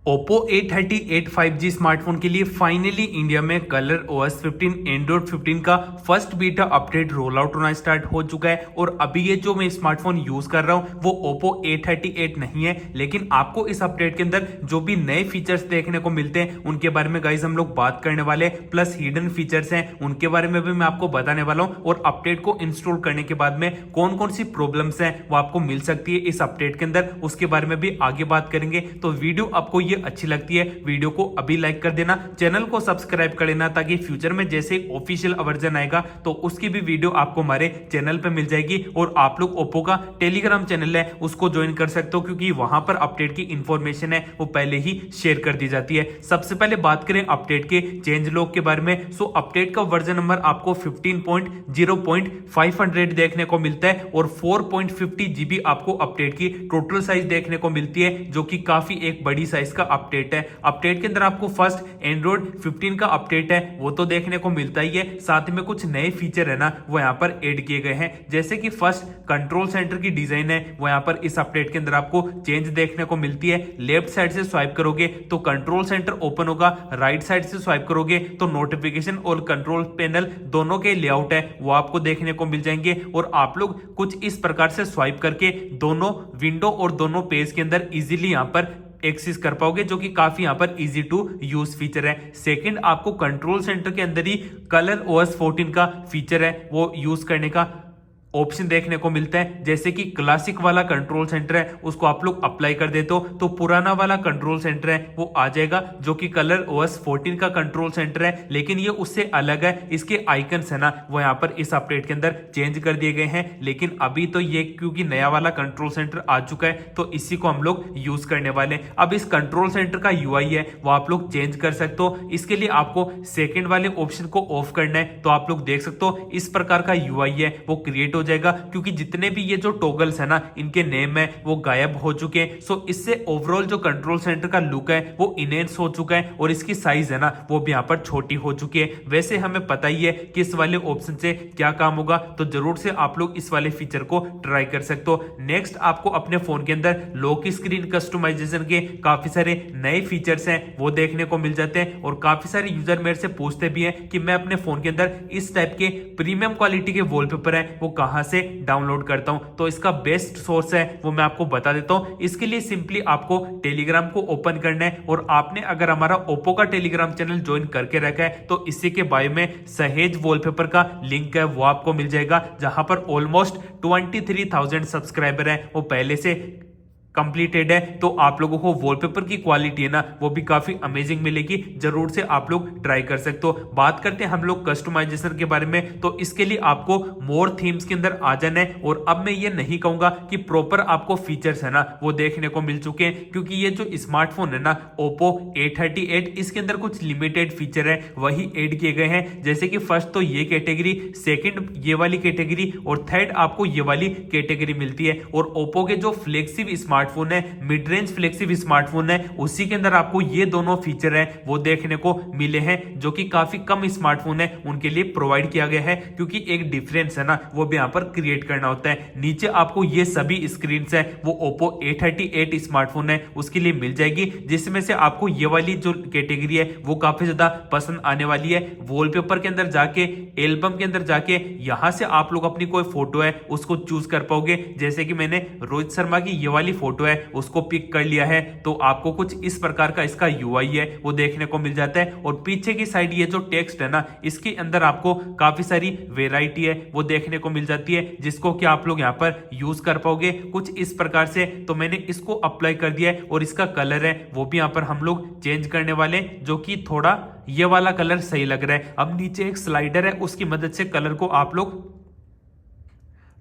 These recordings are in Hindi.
Oppo A38 5G स्मार्टफोन के लिए फाइनली इंडिया में कलर OS 15 एंड्रॉइड 15 का first beta update roll out होना स्टार्ट हो चुका है। और अभी ये जो मैं स्मार्टफोन यूज कर रहा हूं वो Oppo A38 नहीं है, लेकिन आपको इस अपडेट के अंदर जो भी नए फीचर्स देखने को मिलते हैं उनके बारे में गाइस हम लोग बात करने वाले हैं। प्लस हिडन फीचर्स हैं उनके बारे में भी मैं आपको बताने वाला हूं, और अपडेट को इंस्टॉल करने के बाद में कौन कौन सी प्रॉब्लम्स हैं वो आपको मिल सकती है इस अपडेट के अंदर, उसके बारे में भी आगे बात करेंगे। तो वीडियो आपको ये अच्छी लगती है वीडियो को अभी लाइक कर देना, चैनल को सब्सक्राइब कर लेना, ताकि फ्यूचर में जैसे ऑफिशियल वर्जन आएगा तो उसकी भी वीडियो आपको हमारे चैनल पे मिल जाएगी। और आप लोग ओप्पो का टेलीग्राम चैनल है उसको ज्वाइन कर सकते हो, क्योंकि वहां पर अपडेट की इंफॉर्मेशन है वो पहले ही शेयर कर दी जाती है। सबसे पहले बात करें अपडेट के चेंज लॉग के बारे में। सो अपडेट का वर्जन नंबर आपको 15.0.500 देखने को मिलता है, और 4.50 GB आपको अपडेट की टोटल साइज देखने को मिलती है, जो कि काफी एक बड़ी साइज का अपडेट है। अपडेट के अंदर आपको फर्स्ट एंड्रॉइड 15 का अपडेट है वो तो देखने को मिलता ही है, साथ में कुछ नए फीचर है ना वो यहाँ पर ऐड किए गए हैं। जैसे कि फर्स्ट कंट्रोल सेंटर की डिजाइन है वो यहाँ पर इस अपडेट के अंदर आपको चेंज देखने को मिलती है। लेफ्ट साइड से स्वाइप करोगे तो कंट्रोल सेंटर ओपन होगा, राइट साइड से स्वाइप करोगे तो नोटिफिकेशन और कंट्रोल पैनल दोनों के लेआउट है वो आपको देखने को मिल जाएंगे। और आप लोग कुछ इस प्रकार से स्वाइप करके दोनों विंडो और दोनों पेज के अंदर इजीली यहाँ पर एक्सेस कर पाओगे, जो कि काफी यहां पर इजी टू यूज फीचर है। सेकंड, आपको कंट्रोल सेंटर के अंदर ही कलर OS 14 का फीचर है वो यूज करने का ऑप्शन देखने को मिलता है। जैसे कि क्लासिक वाला कंट्रोल सेंटर है उसको आप लोग अप्लाई कर देते हो तो पुराना वाला कंट्रोल सेंटर है वो आ जाएगा, जो कि कलर OS 14 का कंट्रोल सेंटर है, लेकिन ये उससे अलग है। इसके आइकन्स है ना वो यहाँ पर इस अपडेट के अंदर चेंज कर दिए गए हैं, लेकिन अभी तो ये क्योंकि नया वाला कंट्रोल सेंटर आ चुका है तो इसी को हम लोग यूज करने वाले हैं। अब इस कंट्रोल सेंटर का UI है वो आप लोग चेंज कर सकते हो। इसके लिए आपको सेकेंड वाले ऑप्शन को ऑफ करना है, तो आप लोग देख सकते हो इस प्रकार का UI है वो क्रिएट हो जाएगा, क्योंकि जितने भी ये जो टॉगल्स है ना इनके नेम है वो गायब हो चुके हैं। सो इससे ओवरऑल जो कंट्रोल सेंटर का लुक है वो इनहेंस हो चुका है, और इसकी साइज है ना वो भी यहाँ पर छोटी हो चुकी है। वैसे हमें पता ही है कि इस वाले ऑप्शन से क्या काम होगा, तो जरूर से आप लोग इस वाले फीचर को ट्राई कर सकते हो। नेक्स्ट, आपको अपने फोन के अंदर लॉक स्क्रीन कस्टमाइजेशन के काफी सारे नए फीचर्स हैं वो देखने को मिल जाते हैं, और काफी सारे यूजर मेरे से पूछते भी हैं कि मैं अपने फोन के अंदर इस टाइप के प्रीमियम क्वालिटी के वॉलपेपर है वो कहां से डाउनलोड करता हूं। तो इसका बेस्ट सोर्स है वो मैं आपको बता देता हूं। इसके लिए सिंपली आपको टेलीग्राम को ओपन करना है, और आपने अगर हमारा ओप्पो का टेलीग्राम चैनल ज्वाइन करके रखा है तो इसी के बायो में सहेज वॉलपेपर का लिंक है वो आपको मिल जाएगा, जहां पर ऑलमोस्ट 23,000 सब्सक्राइबर है वो पहले से कंप्लीटेड है। तो आप लोगों को वॉलपेपर की क्वालिटी है ना वो भी काफी अमेजिंग मिलेगी, जरूर से आप लोग ट्राई कर सकते हो। बात करते हैं हम लोग कस्टमाइजेशन के बारे में, तो इसके लिए आपको मोर थीम्स के अंदर आ जाना है। और अब मैं ये नहीं कहूंगा कि प्रॉपर आपको फीचर्स है ना वो देखने को मिल चुके हैं, क्योंकि ये जो स्मार्टफोन है ना Oppo A38 इसके अंदर कुछ लिमिटेड फीचर है वही ऐड किए गए हैं। जैसे कि फर्स्ट तो ये कैटेगरी, सेकंड ये वाली कैटेगरी, और थर्ड आपको ये वाली कैटेगरी मिलती है। और Oppo के जो फ्लेगशिप स्मार्टफोन है, मिड रेंज फ्लेगशिप स्मार्टफोन है, उसी के अंदर आपको ये दोनों फीचर है वो देखने को मिले हैं, जो कि काफी कम स्मार्टफोन है उनके लिए प्रोवाइड किया गया है, क्योंकि एक डिफरेंस है ना वो भी यहां पर क्रिएट करना होता है। नीचे आपको ये सभी स्क्रीन है वो Oppo A38 स्मार्टफोन है उसके लिए मिल जाएगी, जिसमें से आपको ये वाली जो कैटेगरी है वो काफी ज्यादा पसंद आने वाली है। वॉलपेपर के अंदर जाके, एल्बम के अंदर जाके यहां से आप लोग अपनी कोई फोटो है उसको चूज कर पाओगे। जैसे कि मैंने रोहित शर्मा की ये वाली फोटो है उसको पिक कर लिया है, तो आपको कुछ इस प्रकार का इसका UI है वो देखने को मिल जाता है। और पीछे की साइड ये जो टेक्स्ट है ना इसके अंदर आपको काफी सारी वेराइटी है वो देखने को मिल जाती है, जिसको कि आप लोग यहाँ पर यूज कर पाओगे कुछ इस प्रकार से। तो मैंने इसको अप्लाई कर दिया है, और इसका कलर है वो भी यहाँ पर हम लोग चेंज करने वाले, जो कि थोड़ा ये वाला कलर सही लग रहा है। अब नीचे एक स्लाइडर है उसकी मदद से कलर को आप लोग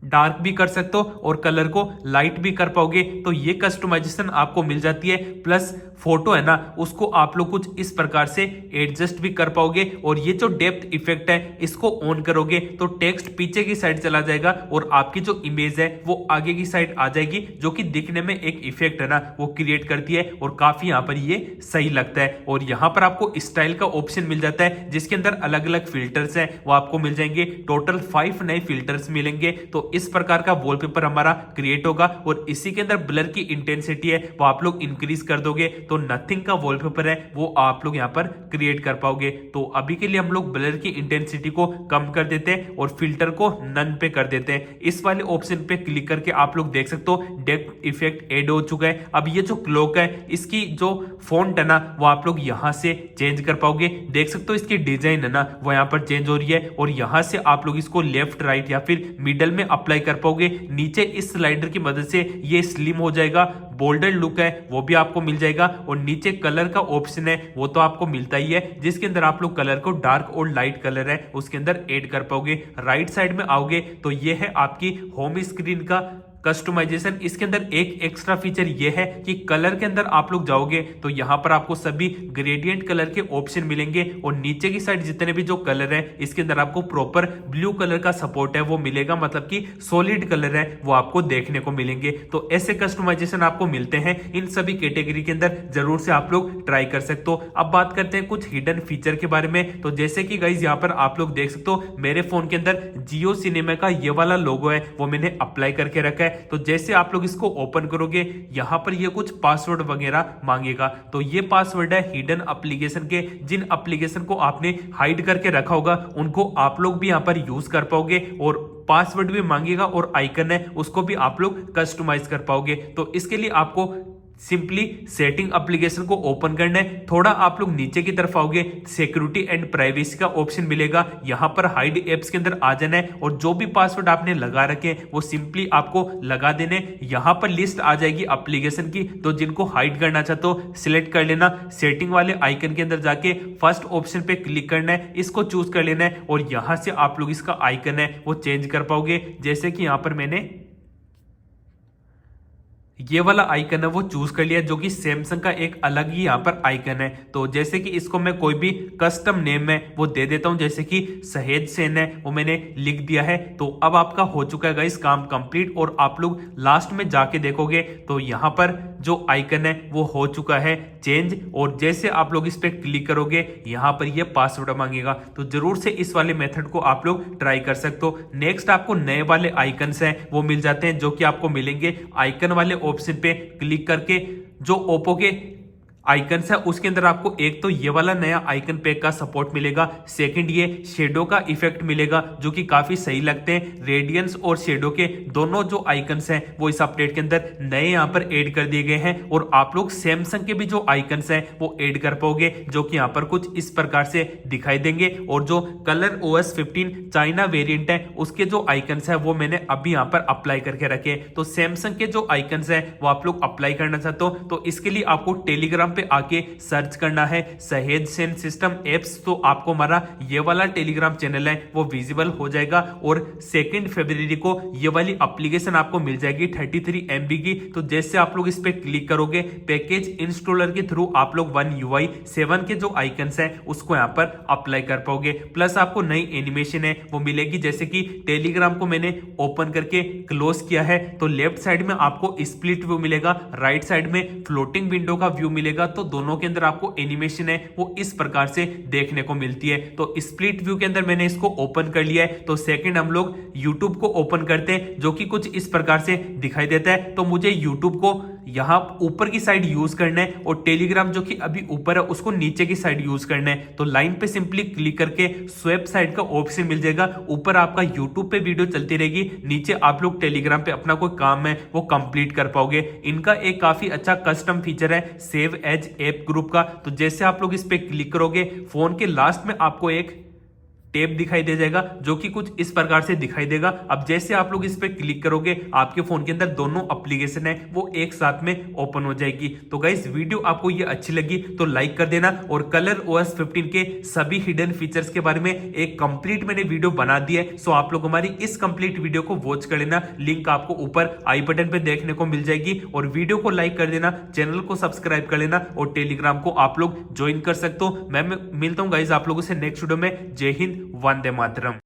डार्क भी कर सकते हो और कलर को लाइट भी कर पाओगे, तो ये कस्टमाइजेशन आपको मिल जाती है। प्लस फोटो है ना उसको आप लोग कुछ इस प्रकार से एडजस्ट भी कर पाओगे, और ये जो डेप्थ इफेक्ट है इसको ऑन करोगे तो टेक्स्ट पीछे की साइड चला जाएगा और आपकी जो इमेज है वो आगे की साइड आ जाएगी, जो कि दिखने में एक इफेक्ट है ना वो क्रिएट करती है, और काफी यहाँ पर ये सही लगता है। और यहाँ पर आपको स्टाइल का ऑप्शन मिल जाता है, जिसके अंदर अलग अलग फिल्टर्स है वो आपको मिल जाएंगे। टोटल 5 नए फिल्टर्स मिलेंगे, तो तो इस प्रकार का वॉलपेपर हमारा क्रिएट होगा और इसी के अंदर ब्लर की इंटेंसिटी है वो आप लोग इंक्रीज कर दोगे तो नथिंग का वॉलपेपर है वो आप लोग यहाँ पर क्रिएट कर पाओगे। तो अभी के लिए हम लोग ब्लर की इंटेंसिटी को कम कर देते हैं और फिल्टर को नन पे कर देते हैं। इस वाले ऑप्शन पे क्लिक करके आप लोग देख सकते हो डेप्थ इफेक्ट ऐड हो चुका है। अब ये जो क्लॉक है इसकी जो फॉन्ट है ना वो आप लोग यहाँ से चेंज कर पाओगे। देख सकते हो इसकी डिजाइन है ना वो यहाँ पर चेंज हो रही है और यहाँ से आप लोग इसको लेफ्ट राइट या फिर मिडल में अप्लाई कर पाओगे। नीचे इस स्लाइडर की मदद से ये स्लिम हो जाएगा, बोल्डर लुक है वो भी आपको मिल जाएगा और नीचे कलर का ऑप्शन है वो तो आपको मिलता ही है जिसके अंदर आप लोग कलर को डार्क और लाइट कलर है उसके अंदर ऐड कर पाओगे। राइट साइड में आओगे तो ये है आपकी होम स्क्रीन का कस्टमाइजेशन। इसके अंदर एक एक्स्ट्रा फीचर ये है कि कलर के अंदर आप लोग जाओगे तो यहाँ पर आपको सभी ग्रेडियंट कलर के ऑप्शन मिलेंगे और नीचे की साइड जितने भी जो कलर है इसके अंदर आपको प्रॉपर ब्लू कलर का सपोर्ट है वो मिलेगा, मतलब कि सॉलिड कलर है वो आपको देखने को मिलेंगे। तो ऐसे कस्टमाइजेशन आपको मिलते हैं इन सभी कैटेगरी के अंदर, जरूर से आप लोग ट्राई कर सकते हो। अब बात करते हैं कुछ हिडन फीचर के बारे में। तो जैसे कि गाइज यहाँ पर आप लोग देख सकते हो मेरे फोन के अंदर जियो सिनेमा का ये वाला लोगो है वो मैंने अप्लाई करके रखा है। तो जैसे आप लोग इसको ओपन करोगे यहाँ पर ये कुछ पासवर्ड वगैरह मांगेगा। तो ये पासवर्ड है हिडन एप्लीकेशन के, जिन एप्लीकेशन को आपने हाइड करके रखा होगा उनको आप लोग भी यहाँ पर यूज कर पाओगे और पासवर्ड भी मांगेगा और आइकन है उसको भी आप लोग कस्टमाइज कर पाओगे। तो इसके लिए आपको सिंपली सेटिंग एप्लीकेशन को ओपन करना है, थोड़ा आप लोग नीचे की तरफ आओगे सिक्योरिटी एंड प्राइवेसी का ऑप्शन मिलेगा, यहाँ पर हाइड एप्स के अंदर आ जाना है और जो भी पासवर्ड आपने लगा रखे वो सिंपली आपको लगा देने। यहाँ पर लिस्ट आ जाएगी एप्लीकेशन की, तो जिनको हाइड करना चाहते हो सिलेक्ट कर लेना। सेटिंग वाले आइकन के अंदर जाके फर्स्ट ऑप्शन पे क्लिक करना है, इसको चूज कर लेना है और यहाँ से आप लोग इसका आइकन है वो चेंज कर पाओगे। जैसे कि यहाँ पर मैंने ये वाला आइकन है वो चूज कर लिया जो कि सैमसंग का एक अलग ही यहाँ पर आइकन है। तो जैसे कि इसको मैं कोई भी कस्टम नेम है वो दे देता हूं, जैसे कि सहेज सेन है वो मैंने लिख दिया है। तो अब आपका हो चुका है गाइस काम कंप्लीट और आप लोग लास्ट में जाके देखोगे तो यहाँ पर जो आइकन है वो हो चुका है चेंज और जैसे आप लोग इस पे क्लिक करोगे यहाँ पर ये पासवर्ड मांगेगा। तो जरूर से इस वाले मेथड को आप लोग ट्राई कर सकते हो। नेक्स्ट आपको नए वाले आइकन्स हैं वो मिल जाते हैं जो कि आपको मिलेंगे आइकन वाले ऑप्शन पे क्लिक करके। जो ओप्पो के आइकन्स है उसके अंदर आपको एक तो ये वाला नया आइकन पैक का सपोर्ट मिलेगा, सेकंड ये शेडो का इफेक्ट मिलेगा जो कि काफी सही लगते हैं। रेडियंस और शेडो के दोनों जो आइकन्स हैं वो इस अपडेट के अंदर नए यहाँ पर ऐड कर दिए गए हैं और आप लोग सैमसंग के भी जो आइकन्स हैं वो ऐड कर पाओगे जो कि यहाँ पर कुछ इस प्रकार से दिखाई देंगे। और जो कलर OS 15 चाइना वेरिएंट है उसके जो आइकन्स है वो मैंने अभी यहाँ पर अप्लाई करके रखे। तो सैमसंग के जो आइकन्स है वो आप लोग अप्लाई करना चाहते हो तो इसके लिए आपको टेलीग्राम पे आके सर्च करना है सहेज सेन सिस्टम एप्स, तो आपको हमारा ये वाला टेलीग्राम चैनल है वो विजिबल हो जाएगा और 2 फरवरी को ये वाली एप्लीकेशन आपको मिल जाएगी 33 MB की। तो जैसे आप लोग इस पे क्लिक करोगे पैकेज इंस्टॉलर के थ्रू आप लोग One UI 7 के जो आइकन्स हैं उसको यहाँ पर अप्लाई कर पाओगे। प्लस आपको नई एनिमेशन है वो मिलेगी, जैसे कि टेलीग्राम को मैंने ओपन करके क्लोज किया है तो लेफ्ट साइड में आपको स्प्लिट व्यू मिलेगा, राइट साइड में फ्लोटिंग विंडो का व्यू मिलेगा। तो दोनों के अंदर आपको एनिमेशन है वो इस प्रकार से देखने को मिलती है। तो स्प्लिट व्यू के अंदर मैंने इसको ओपन कर लिया है। तो सेकंड हम लोग YouTube को ओपन करते हैं जो कि कुछ इस प्रकार से दिखाई देता है। तो मुझे YouTube को यहाँ ऊपर की साइड यूज करना है और टेलीग्राम जो कि अभी ऊपर है उसको नीचे की साइड यूज करना है। तो लाइन पे सिंपली क्लिक करके स्वैप साइड का ऑप्शन मिल जाएगा। ऊपर आपका YouTube पे वीडियो चलती रहेगी, नीचे आप लोग टेलीग्राम पे अपना कोई काम है वो कंप्लीट कर पाओगे। इनका एक काफी अच्छा कस्टम फीचर है सेव एज ऐप ग्रुप का। तो जैसे आप लोग इस पे क्लिक करोगे फोन के लास्ट में आपको एक टैब दिखाई दे जाएगा जो कि कुछ इस प्रकार से दिखाई देगा। अब जैसे आप लोग इस पे क्लिक करोगे आपके फोन के अंदर दोनों एप्लीकेशन है वो एक साथ में ओपन हो जाएगी। तो गाइस वीडियो आपको ये अच्छी लगी तो लाइक कर देना और कलर OS 15 के सभी हिडन फीचर्स के बारे में एक कंप्लीट मैंने वीडियो बना दी है। सो आप लोग हमारी इस कंप्लीट वीडियो को वॉच कर लेना, लिंक आपको ऊपर आई बटन पे देखने को मिल जाएगी। और वीडियो को लाइक कर देना, चैनल को सब्सक्राइब कर लेना और टेलीग्राम को आप लोग ज्वाइन कर सकते हो। मैं मिलता हूँ गाइस आप लोगों से नेक्स्ट वीडियो में। जय हिंद, वंदे मातरम।